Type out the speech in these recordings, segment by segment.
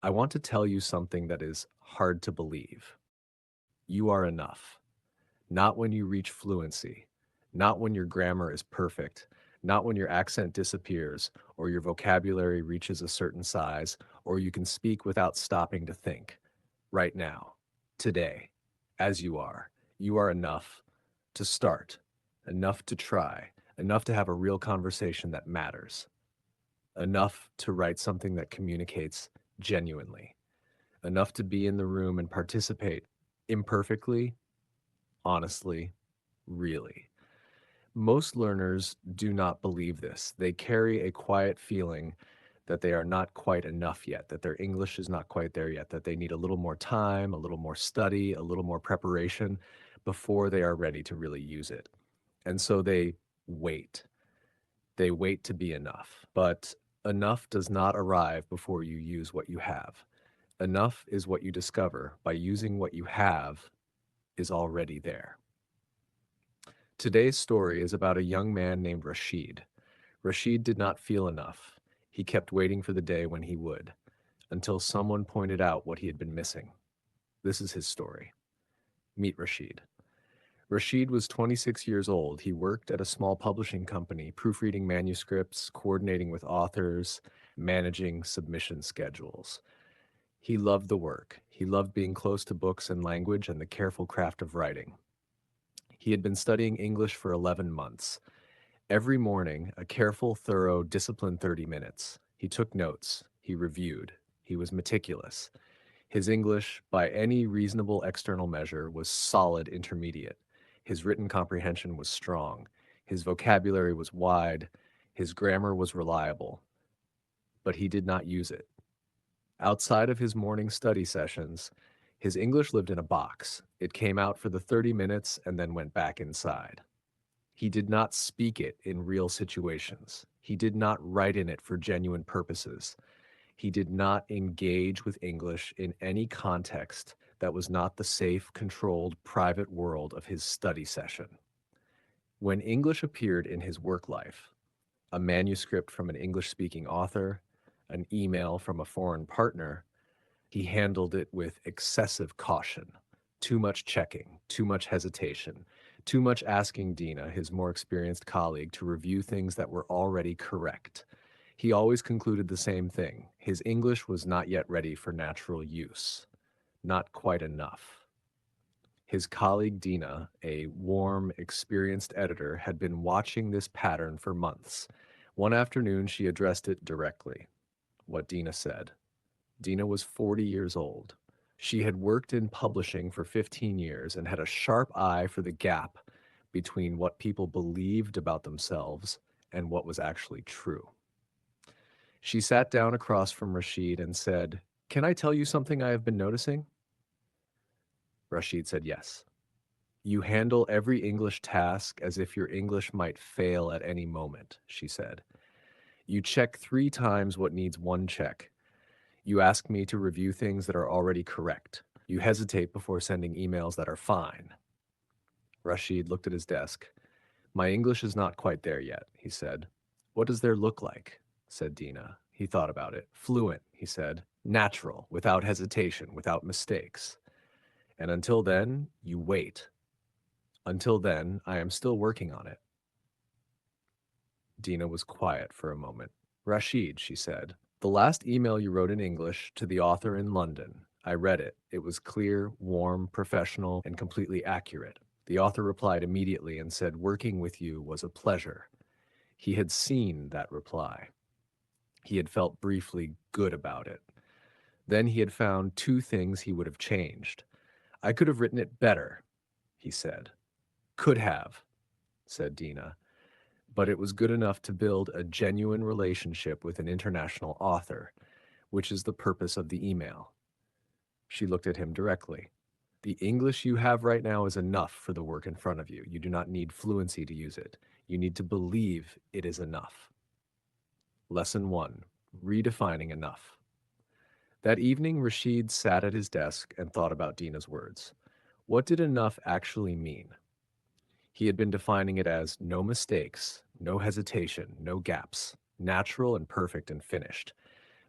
I want to tell you something that is hard to believe. You are enough. Not when you reach fluency, not when your grammar is perfect, not when your accent disappears, or your vocabulary reaches a certain size, or you can speak without stopping to think. Right now, today, as you are enough to start, enough to try, enough to have a real conversation that matters, enough to write something that communicates genuinely, enough to be in the room and participate imperfectly, honestly, really. Most learners do not believe this. They carry a quiet feeling that they are not quite enough yet, that their English is not quite there yet, that they need a little more time, a little more study, a little more preparation before they are ready to really use it. And so they wait. They wait to be enough. But enough does not arrive before you use what you have. Enough is what you discover by using what you have is already there. Today's story is about a young man named Rashid. Rashid did not feel enough. He kept waiting for the day when he would, until someone pointed out what he had been missing. This is his story. Meet Rashid. Rashid was 26 years old. He worked at a small publishing company, proofreading manuscripts, coordinating with authors, managing submission schedules. He loved the work. He loved being close to books and language and the careful craft of writing. He had been studying English for 11 months. Every morning, a careful, thorough, disciplined 30 minutes. He took notes. He reviewed. He was meticulous. His English, by any reasonable external measure, was solid intermediate. His written comprehension was strong. His vocabulary was wide. His grammar was reliable. But he did not use it. Outside of his morning study sessions, his English lived in a box. It came out for the 30 minutes and then went back inside. He did not speak it in real situations. He did not write in it for genuine purposes. He did not engage with English in any context that was not the safe, controlled, private world of his study session. When English appeared in his work life, a manuscript from an English-speaking author, an email from a foreign partner, he handled it with excessive caution, too much checking, too much hesitation, too much asking Dina, his more experienced colleague, to review things that were already correct. He always concluded the same thing. His English was not yet ready for natural use. Not quite enough. His colleague Dina, a warm, experienced editor, had been watching this pattern for months. One afternoon, she addressed it directly. What Dina said. Dina was 40 years old. She had worked in publishing for 15 years and had a sharp eye for the gap between what people believed about themselves and what was actually true. She sat down across from Rashid and said, "Can I tell you something I have been noticing?" Rashid said yes. "You handle every English task as if your English might fail at any moment," she said. "You check 3 times what needs one check. You ask me to review things that are already correct. You hesitate before sending emails that are fine." Rashid looked at his desk. "My English is not quite there yet," he said. "What does there look like?" said Dina. He thought about it. "Fluent," he said. "Natural, without hesitation, without mistakes. And until then, you wait. Until then, I am still working on it." Dina was quiet for a moment. "Rashid," she said, "the last email you wrote in English to the author in London, I read it. It was clear, warm, professional, and completely accurate. The author replied immediately and said working with you was a pleasure." He had seen that reply. He had felt briefly good about it. Then he had found 2 things he would have changed. "I could have written it better," he said. "Could have," said Dina. "But it was good enough to build a genuine relationship with an international author, which is the purpose of the email." She looked at him directly. "The English you have right now is enough for the work in front of you. You do not need fluency to use it. You need to believe it is enough." Lesson 1. Redefining enough. That evening, Rashid sat at his desk and thought about Dina's words. What did enough actually mean? He had been defining it as no mistakes, no hesitation, no gaps, natural and perfect and finished.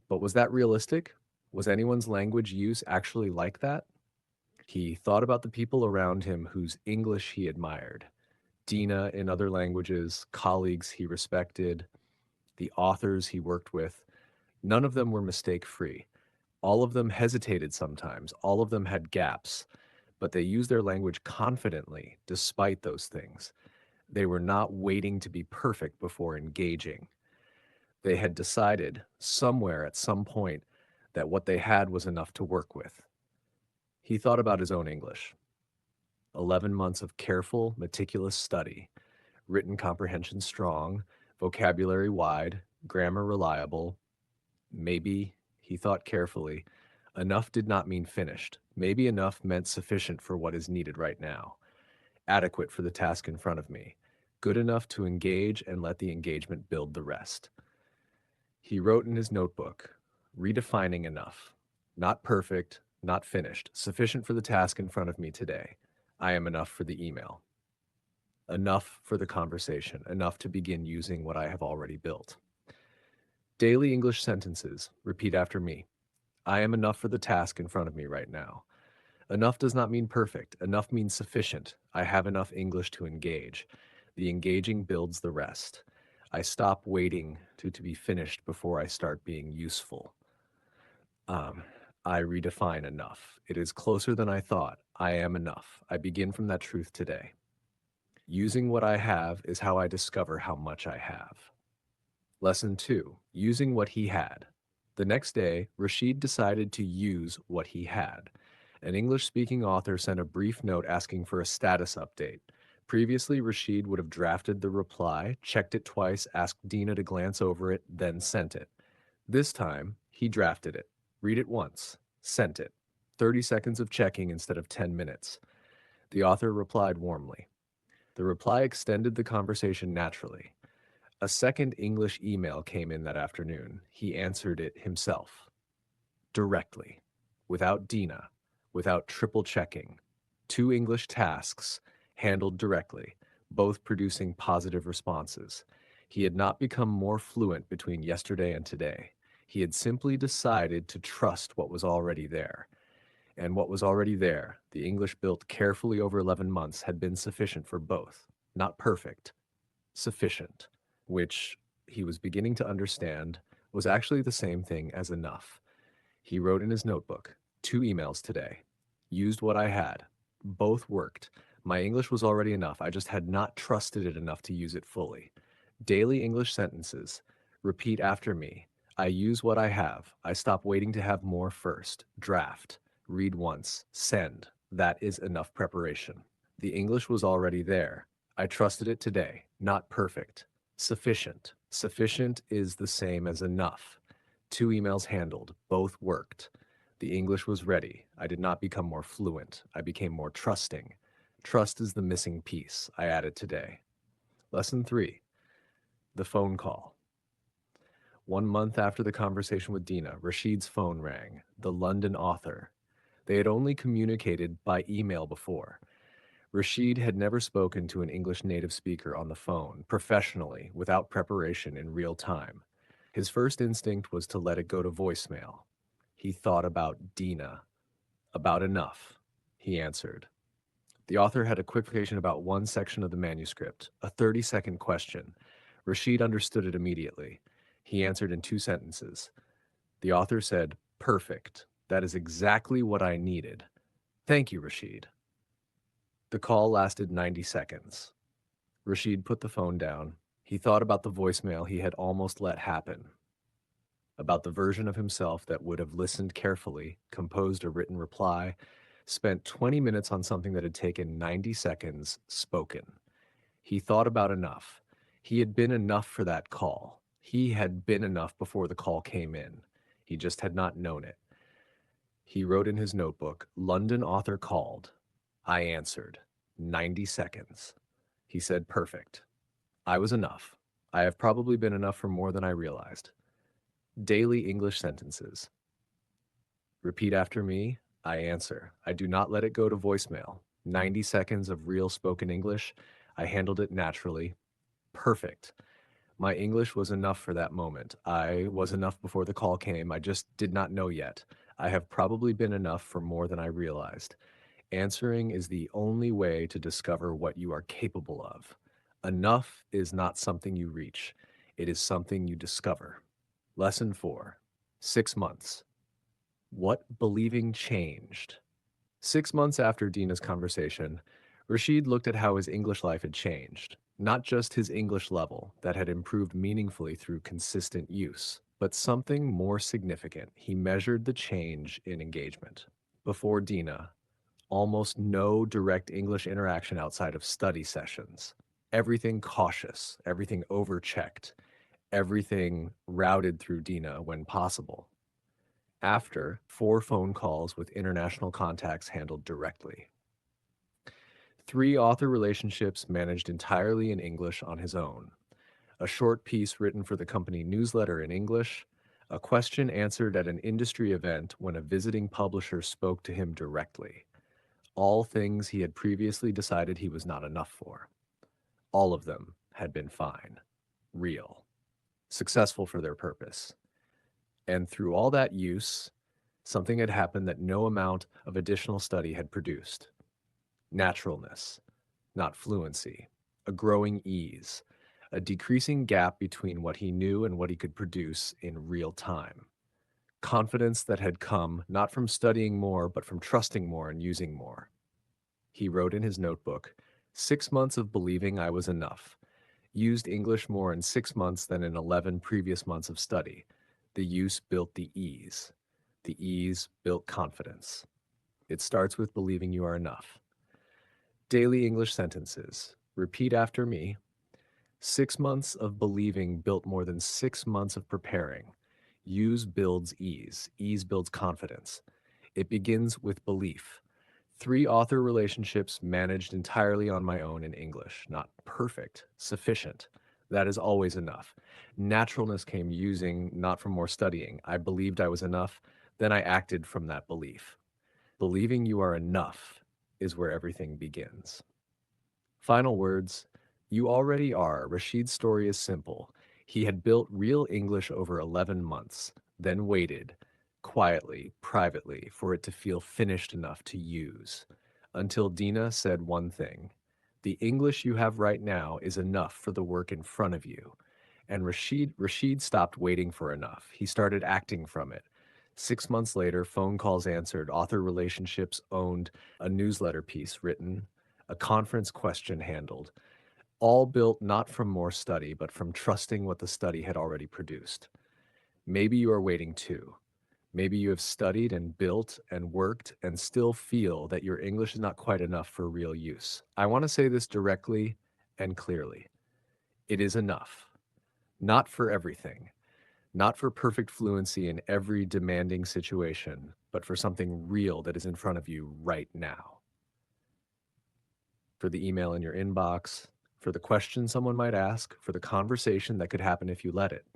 But was that realistic? Was anyone's language use actually like that? He thought about the people around him whose English he admired. Dina in other languages, colleagues he respected, the authors he worked with. None of them were mistake-free. All of them hesitated sometimes. All of them had gaps, but they used their language confidently despite those things. They were not waiting to be perfect before engaging. They had decided somewhere at some point that what they had was enough to work with. He thought about his own English. 11 months of careful, meticulous study, written comprehension strong, vocabulary wide, grammar reliable. Maybe, he thought carefully, enough did not mean finished. Maybe enough meant sufficient for what is needed right now, adequate for the task in front of me, good enough to engage and let the engagement build the rest. He wrote in his notebook, redefining enough. Not perfect, not finished, sufficient for the task in front of me today. I am enough for the email. Enough for the conversation, enough to begin using what I have already built. Daily English sentences. Repeat after me. I am enough for the task in front of me right now. Enough does not mean perfect. Enough means sufficient. I have enough English to engage. The engaging builds the rest. I stop waiting to be finished before I start being useful. Um, I redefine enough. It is closer than I thought. I am enough. I begin from that truth today. Using what I have is how I discover how much I have. Lesson 2. Using what he had. The next day, Rashid decided to use what he had. An English-speaking author sent a brief note asking for a status update. Previously, Rashid would have drafted the reply, checked it twice, asked Dina to glance over it, then sent it. This time, he drafted it. Read it once. Sent it. 30 seconds of checking instead of 10 minutes. The author replied warmly. The reply extended the conversation naturally. A second English email came in that afternoon. He answered it himself, directly, without Dina, without triple checking. 2 English tasks handled directly, both producing positive responses. He had not become more fluent between yesterday and today. He had simply decided to trust what was already there. And what was already there, the English built carefully over 11 months, had been sufficient for both. Not perfect, sufficient, which he was beginning to understand was actually the same thing as enough. He wrote in his notebook, 2 emails today. Used what I had. Both worked. My English was already enough. I just had not trusted it enough to use it fully. Daily English sentences. Repeat after me. I use what I have. I stop waiting to have more first. Draft. Read once. Send. That is enough preparation. The English was already there. I trusted it today. Not perfect. Sufficient. Sufficient is the same as enough. 2 emails handled. Both worked. The English was ready. I did not become more fluent. I became more trusting. Trust is the missing piece. I added today. Lesson 3. The phone call. 1 month after the conversation with Dina, Rashid's phone rang. The London author. They had only communicated by email before. Rashid had never spoken to an English native speaker on the phone, professionally, without preparation in real time. His first instinct was to let it go to voicemail. He thought about Dina. About enough, he answered. The author had a qualification about one section of the manuscript, a 30-second question. Rashid understood it immediately. He answered in 2 sentences. The author said, "Perfect. That is exactly what I needed. Thank you, Rashid." The call lasted 90 seconds. Rashid put the phone down. He thought about the voicemail he had almost let happen, about the version of himself that would have listened carefully, composed a written reply, spent 20 minutes on something that had taken 90 seconds spoken. He thought about enough. He had been enough for that call. He had been enough before the call came in. He just had not known it. He wrote in his notebook, "London author called. I answered. 90 seconds. He said, perfect. I was enough. I have probably been enough for more than I realized." Daily English sentences. Repeat after me. I answer. I do not let it go to voicemail. 90 seconds of real spoken English. I handled it naturally. Perfect. My English was enough for that moment. I was enough before the call came. I just did not know yet. I have probably been enough for more than I realized. Answering is the only way to discover what you are capable of. Enough is not something you reach, it is something you discover. Lesson 4. 6 months. What believing changed? 6 months after Dina's conversation, Rashid looked at how his English life had changed. Not just his English level, that had improved meaningfully through consistent use, but something more significant. He measured the change in engagement. Before Dina, almost no direct English interaction outside of study sessions. Everything cautious, everything overchecked, everything routed through Dina when possible. After, 4 phone calls with international contacts handled directly. 3 author relationships managed entirely in English on his own. A short piece written for the company newsletter in English. A question answered at an industry event when a visiting publisher spoke to him directly. All things he had previously decided he was not enough for. All of them had been fine, real, successful for their purpose. And through all that use, something had happened that no amount of additional study had produced. Naturalness, not fluency, a growing ease, a decreasing gap between what he knew and what he could produce in real time. Confidence that had come not from studying more, but from trusting more and using more. He wrote in his notebook, 6 months of believing I was enough. Used English more in 6 months than in 11 previous months of study. The use built the ease. The ease built confidence. It starts with believing you are enough. Daily English sentences. Repeat after me. 6 months of believing built more than 6 months of preparing. Use builds ease. Ease builds confidence. It begins with belief. 3 author relationships managed entirely on my own in English. Not perfect, sufficient. That is always enough. Naturalness came using, not from more studying. I believed I was enough, then I acted from that belief. Believing you are enough is where everything begins. Final words. You already are. Rashid's story is simple. He had built real English over 11 months, then waited, quietly, privately, for it to feel finished enough to use. Until Dina said one thing. The English you have right now is enough for the work in front of you. And Rashid stopped waiting for enough. He started acting from it. 6 months later, phone calls answered, author relationships owned, a newsletter piece written, a conference question handled, all built not from more study, but from trusting what the study had already produced. Maybe you are waiting too. Maybe you have studied and built and worked and still feel that your English is not quite enough for real use. I want to say this directly and clearly. It is enough. Not for everything. Not for perfect fluency in every demanding situation, but for something real that is in front of you right now. For the email in your inbox, for the question someone might ask, for the conversation that could happen if you let it.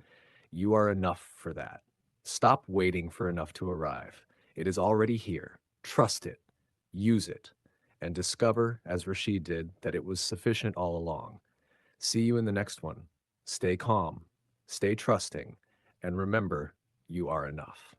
You are enough for that. Stop waiting for enough to arrive. It is already here. Trust it, use it, and discover, as Rashid did, that it was sufficient all along. See you in the next one. Stay calm, stay trusting, and remember, you are enough.